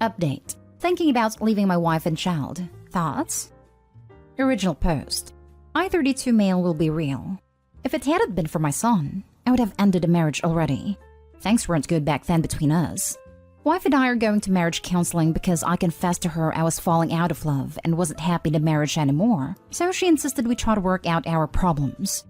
Update. Thinking about leaving my wife and child. Thoughts? Original post. I-32 male will be real. If it hadn't been for my son, I would have ended the marriage already. Things weren't good back then between us. Wife and I are going to marriage counseling because I confessed to her I was falling out of love and wasn't happy in the marriage anymore, so she insisted we try to work out our problems.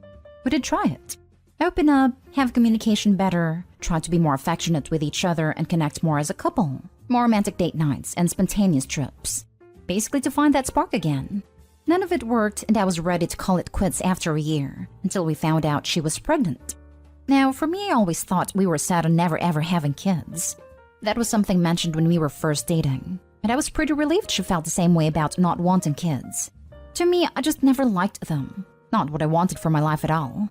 We did try it. Open up, have communication better, try to be more affectionate with each other and connect more as a couple. More romantic date nights and spontaneous trips. Basically to find that spark again. None of it worked and I was ready to call it quits after a year, until we found out she was pregnant. Now, for me, I always thought we were set on never ever having kids. That was something mentioned when we were first dating, and I was pretty relieved she felt the same way about not wanting kids. To me, I just never liked them. Not what I wanted for my life at all.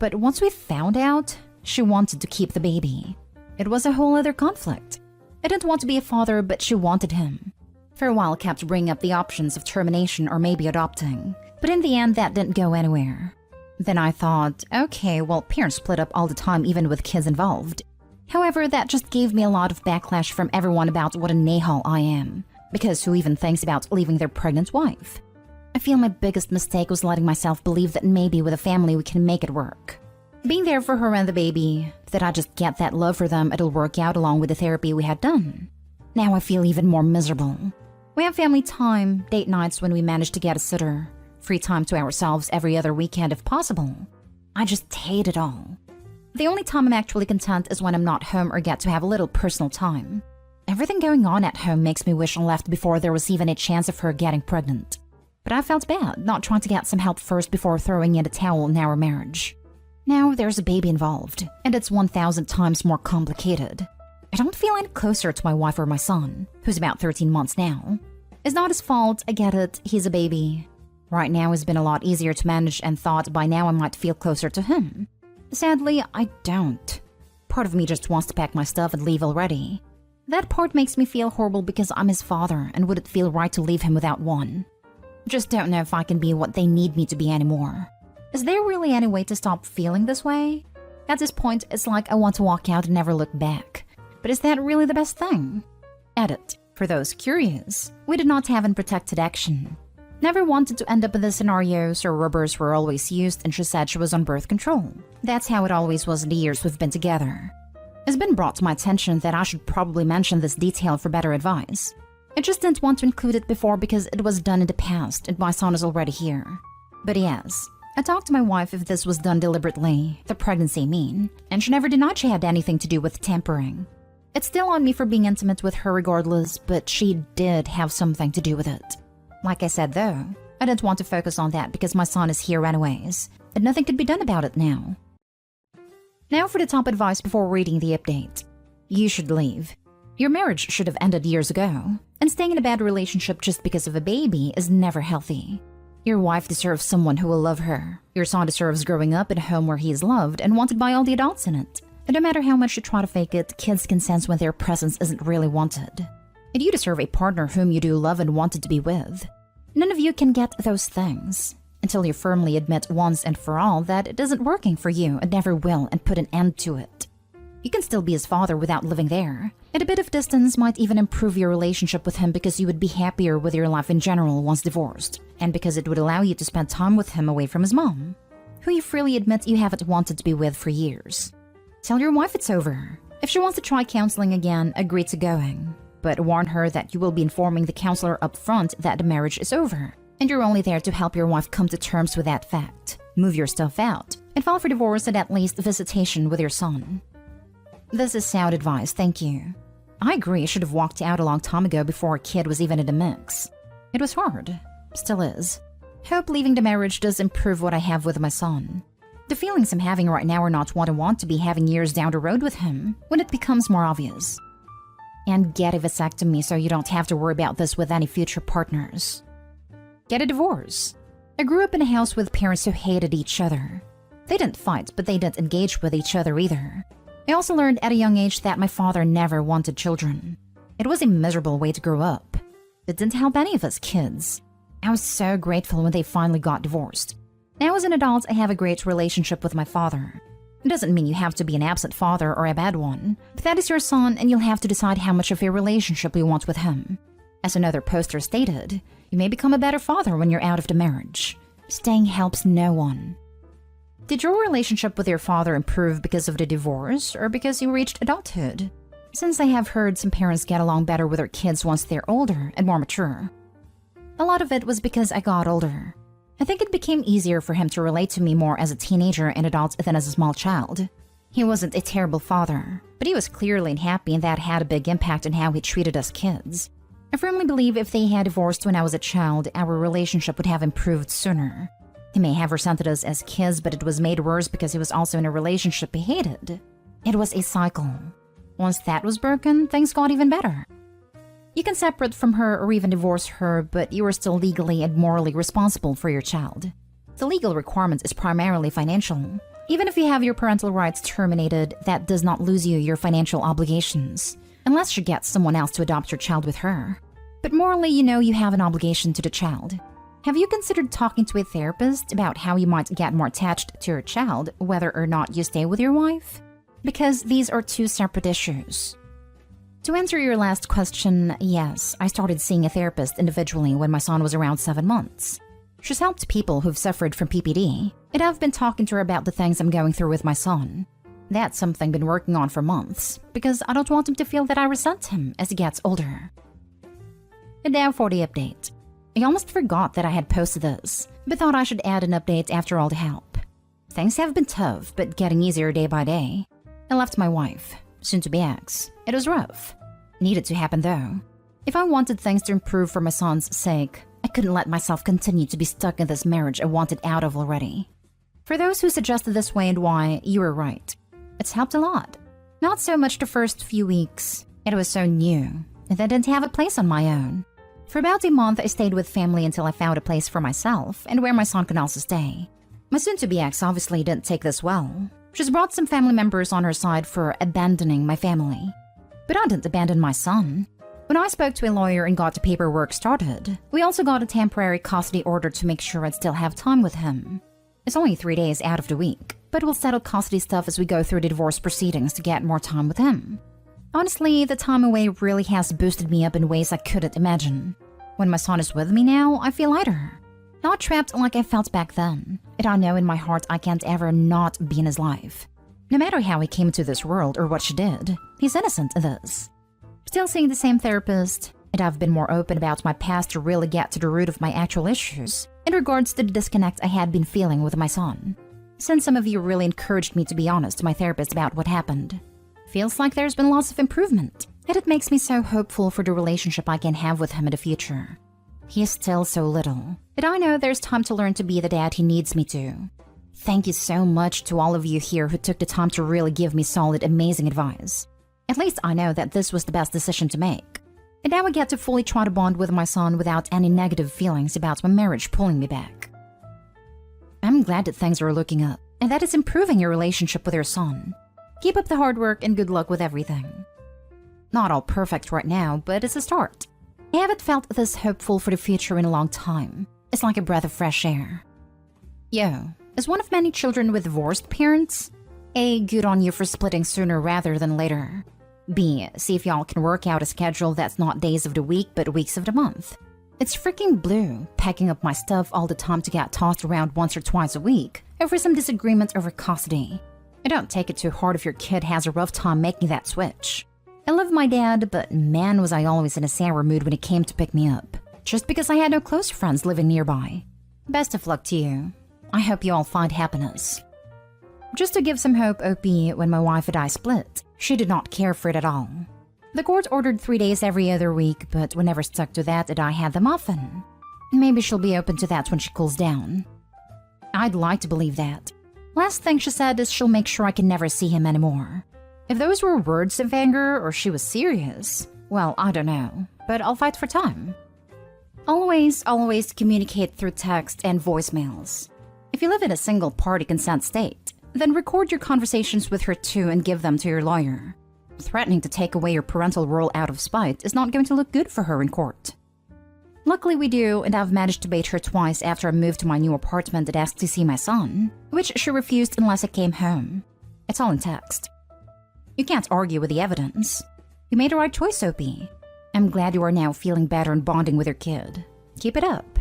But once we found out, she wanted to keep the baby. It was a whole other conflict. I didn't want to be a father, but she wanted him. For a while, I kept bringing up the options of termination or maybe adopting, but in the end, that didn't go anywhere. Then I thought, okay, well, parents split up all the time even with kids involved. However, that just gave me a lot of backlash from everyone about what a nahal I am, because who even thinks about leaving their pregnant wife? I feel my biggest mistake was letting myself believe that maybe with a family we can make it work. Being there for her and the baby, that I just get that love for them, it'll work out along with the therapy we had done. Now I feel even more miserable. We have family time, date nights when we manage to get a sitter, free time to ourselves every other weekend if possible. I just hate it all. The only time I'm actually content is when I'm not home or get to have a little personal time. Everything going on at home makes me wish I left before there was even a chance of her getting pregnant. But I felt bad not trying to get some help first before throwing in the towel in our marriage. Now there's a baby involved, and it's 1,000 times more complicated. I don't feel any closer to my wife or my son, who's about 13 months now. It's not his fault, I get it, he's a baby. Right now it's been a lot easier to manage and thought by now I might feel closer to him. Sadly, I don't. Part of me just wants to pack my stuff and leave already. That part makes me feel horrible because I'm his father and would it feel right to leave him without one? Just don't know if I can be what they need me to be anymore. Is there really any way to stop feeling this way? At this point, it's like I want to walk out and never look back. But is that really the best thing? Edit. For those curious, we did not have unprotected action. Never wanted to end up in the scenarios where rubbers were always used and she said she was on birth control. That's how it always was in the years we've been together. It's been brought to my attention that I should probably mention this detail for better advice. I just didn't want to include it before because it was done in the past and my son is already here. But yes, I talked to my wife if this was done deliberately, the pregnancy I mean, and she never denied she had anything to do with tampering. It's still on me for being intimate with her regardless, but she did have something to do with it. Like I said though, I didn't want to focus on that because my son is here anyways, and nothing could be done about it now. Now for the top advice before reading the update. You should leave. Your marriage should have ended years ago, and staying in a bad relationship just because of a baby is never healthy. Your wife deserves someone who will love her. Your son deserves growing up in a home where he is loved and wanted by all the adults in it. And no matter how much you try to fake it, kids can sense when their presence isn't really wanted. And you deserve a partner whom you do love and wanted to be with. None of you can get those things until you firmly admit once and for all that it isn't working for you and never will and put an end to it. You can still be his father without living there, and a bit of distance might even improve your relationship with him because you would be happier with your life in general once divorced, and because it would allow you to spend time with him away from his mom, who you freely admit you haven't wanted to be with for years. Tell your wife it's over. If she wants to try counseling again, agree to going. But warn her that you will be informing the counselor up front that the marriage is over, and you're only there to help your wife come to terms with that fact. Move your stuff out, and file for divorce and at least visitation with your son. This is sound advice, thank you. I agree I should have walked out a long time ago before a kid was even in the mix. It was hard. Still is. Hope leaving the marriage does improve what I have with my son. The feelings I'm having right now are not what I want to be having years down the road with him, when it becomes more obvious. And get a vasectomy so you don't have to worry about this with any future partners. Get a divorce. I grew up in a house with parents who hated each other. They didn't fight, but they didn't engage with each other either. I also learned at a young age that my father never wanted children. It was a miserable way to grow up. It didn't help any of us kids. I was so grateful when they finally got divorced. Now as an adult, I have a great relationship with my father. It doesn't mean you have to be an absent father or a bad one, but that is your son and you'll have to decide how much of a relationship you want with him. As another poster stated, you may become a better father when you're out of the marriage. Staying helps no one. Did your relationship with your father improve because of the divorce or because you reached adulthood? Since I have heard some parents get along better with their kids once they're older and more mature. A lot of it was because I got older. I think it became easier for him to relate to me more as a teenager and adult than as a small child. He wasn't a terrible father, but he was clearly unhappy and that had a big impact on how he treated us kids. I firmly believe if they had divorced when I was a child, our relationship would have improved sooner. He may have resented us as kids, but it was made worse because he was also in a relationship he hated. It was a cycle. Once that was broken, things got even better. You can separate from her or even divorce her, but you are still legally and morally responsible for your child. The legal requirement is primarily financial. Even if you have your parental rights terminated, that does not lose you your financial obligations, unless you get someone else to adopt your child with her. But morally, you know you have an obligation to the child. Have you considered talking to a therapist about how you might get more attached to your child, whether or not you stay with your wife? Because these are two separate issues. To answer your last question, yes, I started seeing a therapist individually when my son was around 7 months. She's helped people who've suffered from PPD, and I've been talking to her about the things I'm going through with my son. That's something I've been working on for months, because I don't want him to feel that I resent him as he gets older. And now for the update. I almost forgot that I had posted this, but thought I should add an update after all the help. Things have been tough, but getting easier day by day. I left my wife, soon to be ex. It was rough. Needed to happen though. If I wanted things to improve for my son's sake, I couldn't let myself continue to be stuck in this marriage I wanted out of already. For those who suggested this way and why, you were right. It's helped a lot. Not so much the first few weeks. It was so new, and I didn't have a place on my own. For about a month, I stayed with family until I found a place for myself and where my son can also stay. My soon-to-be ex obviously didn't take this well. She's brought some family members on her side for abandoning my family. But I didn't abandon my son. When I spoke to a lawyer and got the paperwork started, we also got a temporary custody order to make sure I'd still have time with him. It's only 3 days out of the week, but we'll settle custody stuff as we go through the divorce proceedings to get more time with him. Honestly, the time away really has boosted me up in ways I couldn't imagine. When my son is with me now, I feel lighter. Not trapped like I felt back then, and I know in my heart I can't ever not be in his life. No matter how he came into this world or what she did, he's innocent in this. Still seeing the same therapist, and I've been more open about my past to really get to the root of my actual issues in regards to the disconnect I had been feeling with my son. Since some of you really encouraged me to be honest to my therapist about what happened. Feels like there's been lots of improvement, and it makes me so hopeful for the relationship I can have with him in the future. He is still so little, and I know there's time to learn to be the dad he needs me to. Thank you so much to all of you here who took the time to really give me solid, amazing advice. At least I know that this was the best decision to make. And now I get to fully try to bond with my son without any negative feelings about my marriage pulling me back. I'm glad that things are looking up, and that it's improving your relationship with your son. Keep up the hard work and good luck with everything. Not all perfect right now, but it's a start. I haven't felt this hopeful for the future in a long time. It's like a breath of fresh air. Yo, as one of many children with divorced parents, A, good on you for splitting sooner rather than later. B, see if y'all can work out a schedule that's not days of the week but weeks of the month. It's freaking blue, packing up my stuff all the time to get tossed around once or twice a week over some disagreement over custody. I don't take it too hard if your kid has a rough time making that switch. I love my dad, but man was I always in a sour mood when he came to pick me up, just because I had no close friends living nearby. Best of luck to you. I hope you all find happiness. Just to give some hope, OP, when my wife and I split, she did not care for it at all. The court ordered 3 days every other week, but we never stuck to that and I had them often. Maybe she'll be open to that when she cools down. I'd like to believe that. Last thing she said is she'll make sure I can never see him anymore. If those were words of anger or she was serious, well, I don't know, but I'll fight for time. Always communicate through text and voicemails. If you live in a single-party consent state, then record your conversations with her too and give them to your lawyer. Threatening to take away your parental role out of spite is not going to look good for her in court. Luckily we do, and I've managed to bait her twice after I moved to my new apartment and asked to see my son, which she refused unless I came home. It's all in text. You can't argue with the evidence. You made the right choice, Sophie. I'm glad you are now feeling better and bonding with your kid. Keep it up.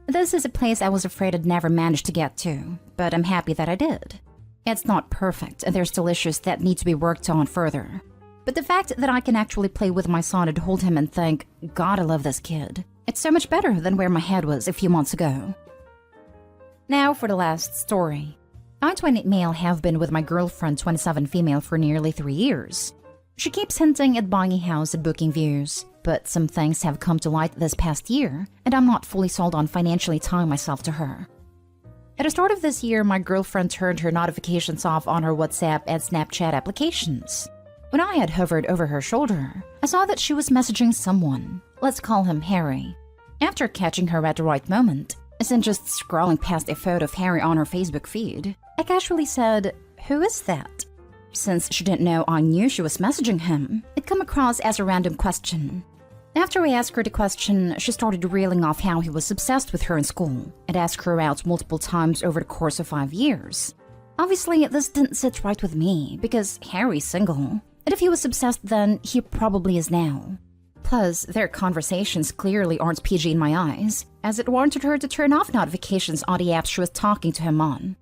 This is a place I was afraid I'd never manage to get to, but I'm happy that I did. It's not perfect, and there's still issues that need to be worked on further. But the fact that I can actually play with my son and hold him and think, God, I love this kid, it's so much better than where my head was a few months ago. Now for the last story. I, 28 male, have been with my girlfriend, 27 female, for nearly 3 years. She keeps hinting at buying a house and booking views, but some things have come to light this past year, and I'm not fully sold on financially tying myself to her. At the start of this year, my girlfriend turned her notifications off on her WhatsApp and Snapchat applications. When I had hovered over her shoulder, I saw that she was messaging someone. Let's call him Harry. After catching her at the right moment, as in just scrolling past a photo of Harry on her Facebook feed, I casually said, "Who is that?" Since she didn't know I knew she was messaging him, it came across as a random question. After I asked her the question, she started reeling off how he was obsessed with her in school and asked her out multiple times over the course of 5 years. Obviously, this didn't sit right with me because Harry's single, and if he was obsessed then, he probably is now. Plus, their conversations clearly aren't PG in my eyes, as it warranted her to turn off notifications on the apps she was talking to him on.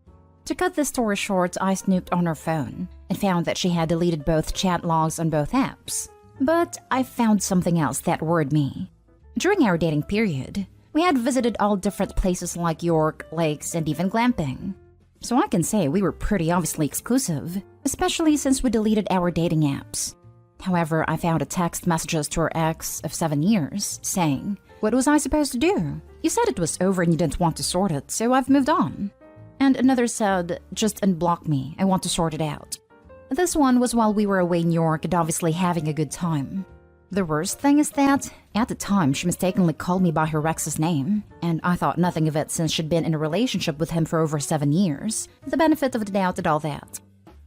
To cut this story short, I snooped on her phone and found that she had deleted both chat logs on both apps. But I found something else that worried me. During our dating period, we had visited all different places like York, lakes, and even glamping. So I can say we were pretty obviously exclusive, especially since we deleted our dating apps. However, I found a text messages to her ex of 7 years saying, "What was I supposed to do? You said it was over and you didn't want to sort it, so I've moved on." And another said, "Just unblock me, I want to sort it out." This one was while we were away in New York and obviously having a good time. The worst thing is that, at the time, she mistakenly called me by her ex's name, and I thought nothing of it since she'd been in a relationship with him for over 7 years, the benefit of the doubt and all that.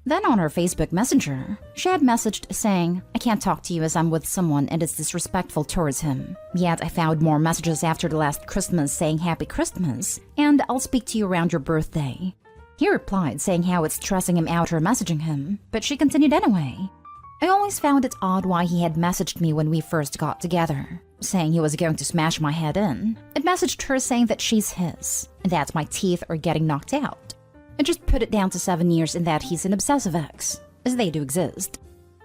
Then on her Facebook Messenger, she had messaged saying, "I can't talk to you as I'm with someone and it's disrespectful towards him." Yet I found more messages after the last Christmas saying Happy Christmas, and I'll speak to you around your birthday. He replied saying how it's stressing him out her messaging him, but she continued anyway. I always found it odd why he had messaged me when we first got together, saying he was going to smash my head in, and messaged her saying that she's his, and that my teeth are getting knocked out. I just put it down to 7 years and that he's an obsessive ex, as they do exist.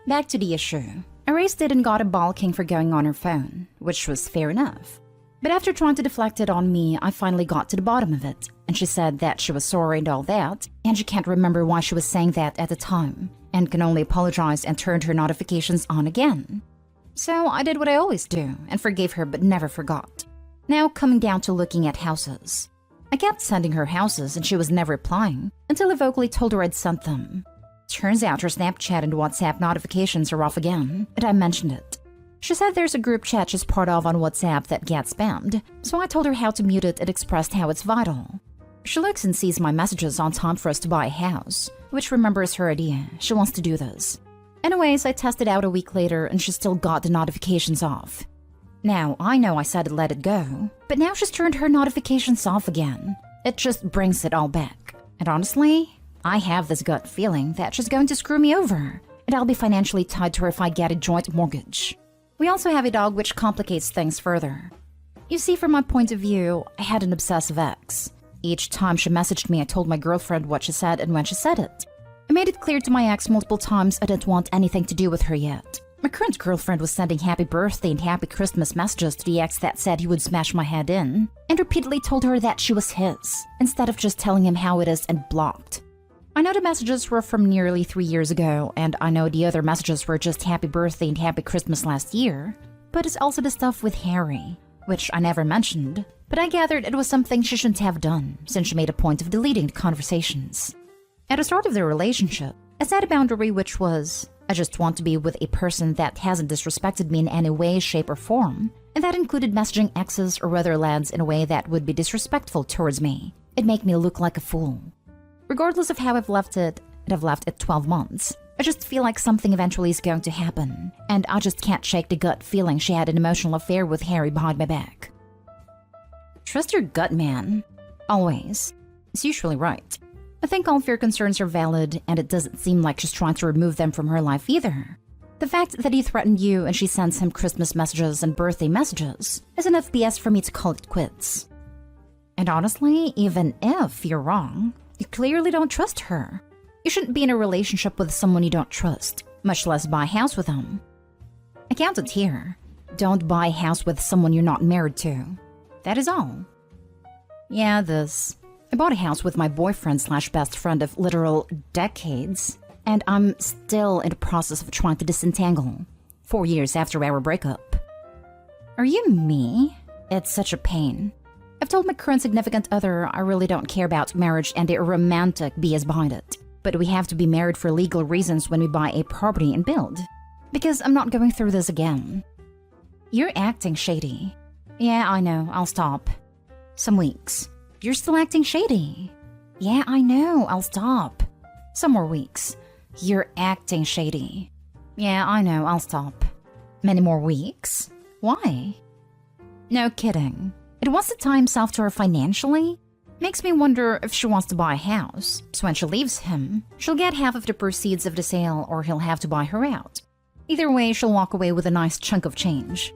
Back to the issue. I raised it and got a balking for going on her phone, which was fair enough. But after trying to deflect it on me, I finally got to the bottom of it, and she said that she was sorry and all that, and she can't remember why she was saying that at the time, and can only apologize and turned her notifications on again. So I did what I always do, and forgave her but never forgot. Now coming down to looking at houses. I kept sending her houses and she was never replying, until I vocally told her I'd sent them. Turns out her Snapchat and WhatsApp notifications are off again, and I mentioned it. She said there's a group chat she's part of on WhatsApp that gets spammed, so I told her how to mute it and expressed how it's vital. She looks and sees my messages on time for us to buy a house, which remembers her idea. She wants to do this. Anyways, I tested out a week later and she still got the notifications off. Now, I know I said let it go, but now she's turned her notifications off again. It just brings it all back. And honestly, I have this gut feeling that she's going to screw me over, and I'll be financially tied to her if I get a joint mortgage. We also have a dog, which complicates things further. You see, from my point of view, I had an obsessive ex. Each time she messaged me, I told my girlfriend what she said and when she said it. I made it clear to my ex multiple times I didn't want anything to do with her yet. My current girlfriend was sending happy birthday and happy Christmas messages to the ex that said he would smash my head in, and repeatedly told her that she was his, instead of just telling him how it is and blocked. I know the messages were from nearly 3 years ago, and I know the other messages were just happy birthday and happy Christmas last year, but it's also the stuff with Harry, which I never mentioned, but I gathered it was something she shouldn't have done, since she made a point of deleting the conversations. At the start of their relationship, I set a boundary which was, I just want to be with a person that hasn't disrespected me in any way, shape, or form, and that included messaging exes or other lads in a way that would be disrespectful towards me. It'd make me look like a fool. Regardless of how I've left it, and I've left it 12 months, I just feel like something eventually is going to happen, and I just can't shake the gut feeling she had an emotional affair with Harry behind my back. Trust your gut, man. Always. It's usually right. I think all of your concerns are valid, and it doesn't seem like she's trying to remove them from her life either. The fact that he threatened you and she sends him Christmas messages and birthday messages is enough BS for me to call it quits. And honestly, even if you're wrong, you clearly don't trust her. You shouldn't be in a relationship with someone you don't trust, much less buy a house with them. I counted here. Don't buy a house with someone you're not married to. That is all. Yeah, this. I bought a house with my boyfriend/best friend of literal decades, and I'm still in the process of trying to disentangle, 4 years after our breakup. Are you me? It's such a pain. I've told my current significant other I really don't care about marriage and the romantic BS behind it, but we have to be married for legal reasons when we buy a property and build. Because I'm not going through this again. You're acting shady. Yeah, I know, I'll stop. Some weeks. You're still acting shady. Yeah, I know, I'll stop. Some more weeks. You're acting shady. Yeah, I know, I'll stop. Many more weeks? Why? No kidding. It wants to tie himself to her financially? Makes me wonder if she wants to buy a house, so when she leaves him, she'll get half of the proceeds of the sale or he'll have to buy her out. Either way, she'll walk away with a nice chunk of change.